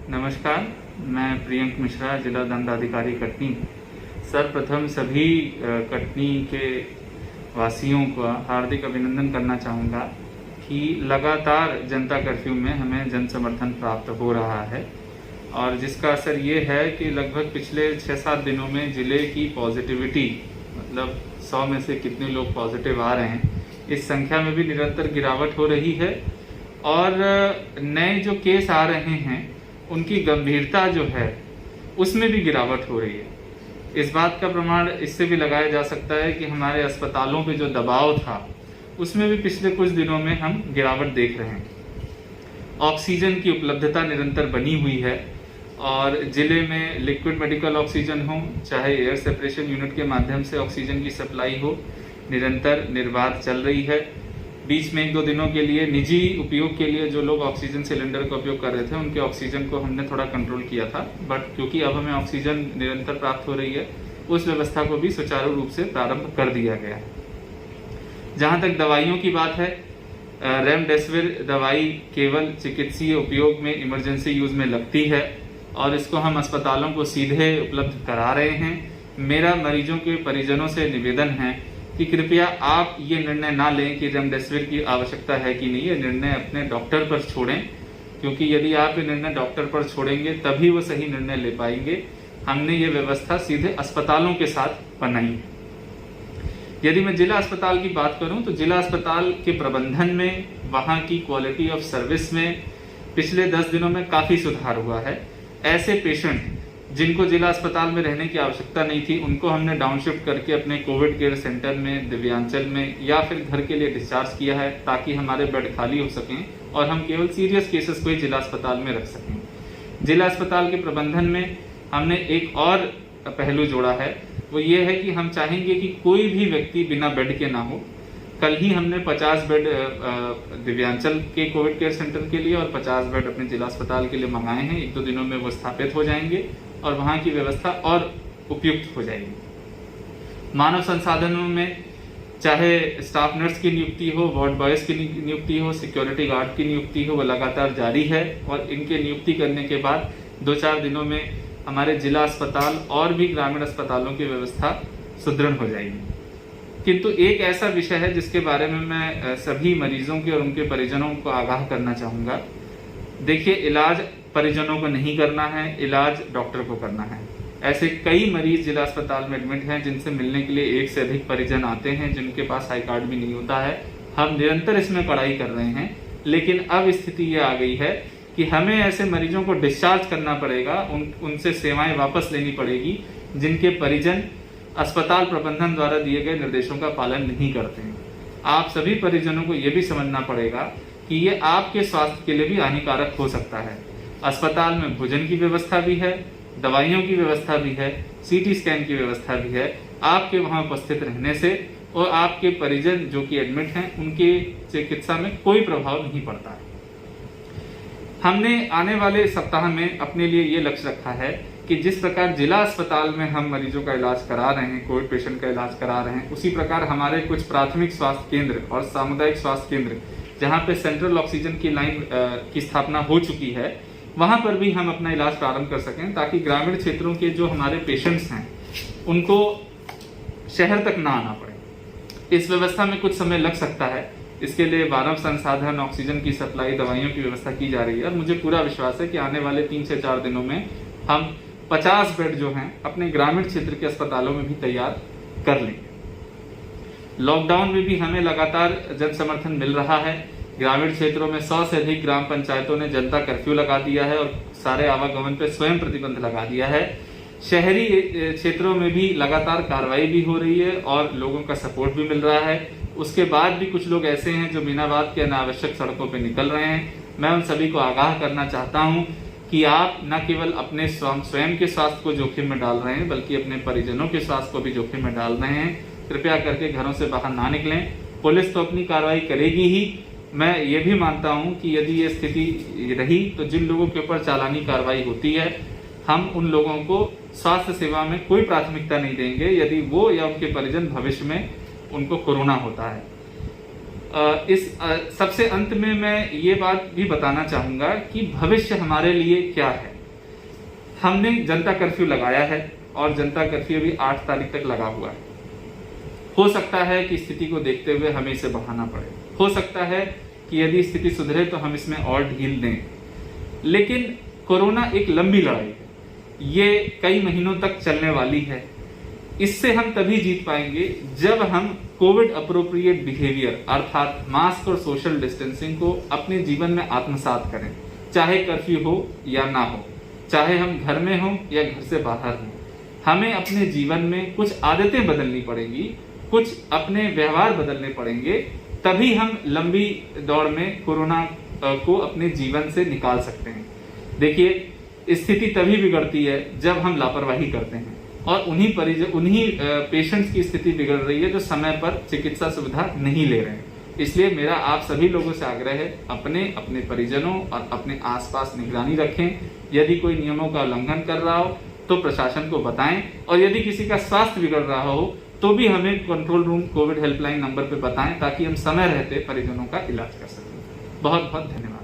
नमस्कार, मैं प्रियंक मिश्रा, जिला दंडाधिकारी कटनी। सर्वप्रथम सभी कटनी के वासियों का हार्दिक अभिनंदन करना चाहूँगा कि लगातार जनता कर्फ्यू में हमें जन समर्थन प्राप्त हो रहा है और जिसका असर ये है कि लगभग पिछले 6-7 दिनों में ज़िले की पॉजिटिविटी, मतलब 100 में से कितने लोग पॉजिटिव आ रहे हैं, इस संख्या में भी निरंतर गिरावट हो रही है और नए जो केस आ रहे हैं उनकी गंभीरता जो है उसमें भी गिरावट हो रही है। इस बात का प्रमाण इससे भी लगाया जा सकता है कि हमारे अस्पतालों पे जो दबाव था उसमें भी पिछले कुछ दिनों में हम गिरावट देख रहे हैं। ऑक्सीजन की उपलब्धता निरंतर बनी हुई है और जिले में लिक्विड मेडिकल ऑक्सीजन हो चाहे एयर सेपरेशन यूनिट के माध्यम से ऑक्सीजन की सप्लाई हो, निरंतर निर्बाध चल रही है। बीच में 1-2 दिनों के लिए निजी उपयोग के लिए जो लोग ऑक्सीजन सिलेंडर का उपयोग कर रहे थे उनके ऑक्सीजन को हमने थोड़ा कंट्रोल किया था, बट क्योंकि अब हमें ऑक्सीजन निरंतर प्राप्त हो रही है उस व्यवस्था को भी सुचारू रूप से प्रारंभ कर दिया गया है। जहां तक दवाइयों की बात है, रेमडेसिविर दवाई केवल चिकित्सीय उपयोग में, इमरजेंसी यूज में लगती है और इसको हम अस्पतालों को सीधे उपलब्ध करा रहे हैं। मेरा मरीजों के परिजनों से निवेदन है कि कृपया आप ये निर्णय ना लें कि रेमडेसिविर की आवश्यकता है कि नहीं, ये निर्णय अपने डॉक्टर पर छोड़ें, क्योंकि यदि आप ये निर्णय डॉक्टर पर छोड़ेंगे तभी वो सही निर्णय ले पाएंगे। हमने ये व्यवस्था सीधे अस्पतालों के साथ बनाई है। यदि मैं जिला अस्पताल की बात करूं तो जिला अस्पताल के प्रबंधन में, वहां की क्वालिटी ऑफ सर्विस में पिछले 10 दिनों में काफी सुधार हुआ है। ऐसे पेशेंट जिनको जिला अस्पताल में रहने की आवश्यकता नहीं थी उनको हमने डाउनशिफ्ट करके अपने कोविड केयर सेंटर में, दिव्यांचल में या फिर घर के लिए डिस्चार्ज किया है ताकि हमारे बेड खाली हो सकें और हम केवल सीरियस केसेस को ही जिला अस्पताल में रख सकें। जिला अस्पताल के प्रबंधन में हमने एक और पहलू जोड़ा है, वो ये है कि हम चाहेंगे कि कोई भी व्यक्ति बिना बेड के ना हो। कल ही हमने 50 बेड दिव्यांचल के कोविड केयर सेंटर के लिए और 50 बेड अपने जिला अस्पताल के लिए मंगाए हैं। 1-2 दिनों में वो स्थापित हो जाएंगे और वहां की व्यवस्था और उपयुक्त हो जाएगी। मानव संसाधनों में चाहे स्टाफ नर्स की नियुक्ति हो, वार्ड बॉयज की नियुक्ति हो, सिक्योरिटी गार्ड की नियुक्ति हो, वो लगातार जारी है और इनके नियुक्ति करने के बाद 2-4 दिनों में हमारे जिला अस्पताल और भी ग्रामीण अस्पतालों की व्यवस्था सुदृढ़ हो जाएगी। किंतु एक ऐसा विषय है जिसके बारे में मैं सभी मरीजों के और उनके परिजनों को आगाह करना चाहूंगा। देखिए, इलाज परिजनों को नहीं करना है, इलाज डॉक्टर को करना है। ऐसे कई मरीज जिला अस्पताल में एडमिट हैं जिनसे मिलने के लिए 1 से अधिक परिजन आते हैं जिनके पास आई कार्ड भी नहीं होता है। हम निरंतर इसमें कड़ाई कर रहे हैं, लेकिन अब स्थिति ये आ गई है कि हमें ऐसे मरीजों को डिस्चार्ज करना पड़ेगा, उनसे सेवाएं वापस लेनी पड़ेगी जिनके परिजन अस्पताल प्रबंधन द्वारा दिए गए निर्देशों का पालन नहीं करते हैं। आप सभी परिजनों को यह भी समझना पड़ेगा कि ये आपके स्वास्थ्य के लिए भी हानिकारक हो सकता है। अस्पताल में भोजन की व्यवस्था भी है, दवाइयों की व्यवस्था भी है, सीटी स्कैन की व्यवस्था भी है। आपके वहां उपस्थित रहने से और आपके परिजन जो कि एडमिट हैं उनके चिकित्सा में कोई प्रभाव नहीं पड़ता है। हमने आने वाले सप्ताह में अपने लिए ये लक्ष्य रखा है कि जिस प्रकार जिला अस्पताल में हम मरीजों का इलाज करा रहे हैं, कोविड पेशेंट का इलाज करा रहे हैं, उसी प्रकार हमारे कुछ प्राथमिक स्वास्थ्य केंद्र और सामुदायिक स्वास्थ्य केंद्र जहां पे सेंट्रल ऑक्सीजन की लाइन की स्थापना हो चुकी है, वहां पर भी हम अपना इलाज प्रारंभ कर सकें ताकि ग्रामीण क्षेत्रों के जो हमारे पेशेंट्स हैं उनको शहर तक ना आना पड़े। इस व्यवस्था में कुछ समय लग सकता है, इसके लिए मानव संसाधन, ऑक्सीजन की सप्लाई, दवाइयों की व्यवस्था की जा रही है और मुझे पूरा विश्वास है कि आने वाले 3 से 4 दिनों में हम 50 बेड जो हैं अपने ग्रामीण क्षेत्र के अस्पतालों में भी तैयार कर लेंगे। लॉकडाउन में भी हमें लगातार जन समर्थन मिल रहा है। ग्रामीण क्षेत्रों में 100 से अधिक ग्राम पंचायतों ने जनता कर्फ्यू लगा दिया है और सारे आवागमन पर स्वयं प्रतिबंध लगा दिया है। शहरी क्षेत्रों में भी लगातार कार्रवाई भी हो रही है और लोगों का सपोर्ट भी मिल रहा है। उसके बाद भी कुछ लोग ऐसे हैं जो बिना बात के अनावश्यक सड़कों पर निकल रहे हैं। मैं उन सभी को आगाह करना चाहता हूँ कि आप न केवल अपने स्वयं के स्वास्थ्य को जोखिम में डाल रहे हैं बल्कि अपने परिजनों के स्वास्थ्य को भी जोखिम में डाल रहे हैं। कृपया करके घरों से बाहर ना निकलें। पुलिस तो अपनी कार्रवाई करेगी ही। मैं ये भी मानता हूं कि यदि ये स्थिति रही तो जिन लोगों के ऊपर चालानी कार्रवाई होती है, हम उन लोगों को स्वास्थ्य सेवा में कोई प्राथमिकता नहीं देंगे यदि वो या उनके परिजन भविष्य में उनको कोरोना होता है। सबसे अंत में मैं ये बात भी बताना चाहूंगा कि भविष्य हमारे लिए क्या है। हमने जनता कर्फ्यू लगाया है और जनता कर्फ्यू भी 8 तारीख तक लगा हुआ है। हो सकता है कि स्थिति को देखते हुए हमें इसे बढ़ाना पड़े, हो सकता है कि यदि स्थिति सुधरे तो हम इसमें और ढील दें, लेकिन कोरोना एक लंबी लड़ाई है, ये कई महीनों तक चलने वाली है। इससे हम तभी जीत पाएंगे जब हम कोविड अप्रोप्रिएट बिहेवियर अर्थात मास्क और सोशल डिस्टेंसिंग को अपने जीवन में आत्मसात करें, चाहे कर्फ्यू हो या ना हो, चाहे हम घर में हो या घर से बाहर हो। हमें अपने जीवन में कुछ आदतें बदलनी पड़ेंगी, कुछ अपने व्यवहार बदलने पड़ेंगे, तभी हम लंबी दौड़ में कोरोना को अपने जीवन से निकाल सकते हैं। देखिए, स्थिति तभी बिगड़ती है जब हम लापरवाही करते हैं और उन्हीं पेशेंट्स की स्थिति बिगड़ रही है जो समय पर चिकित्सा सुविधा नहीं ले रहे हैं। इसलिए मेरा आप सभी लोगों से आग्रह है, अपने परिजनों और अपने आसपास निगरानी रखें। यदि कोई नियमों का उल्लंघन कर रहा हो तो प्रशासन को बताएं, और यदि किसी का स्वास्थ्य बिगड़ रहा हो तो भी हमें control room Covid helpline number पे बताएं, ताकि हम समय रहते परिजनों का इलाज कर सकें। बहुत बहुत धन्यवाद।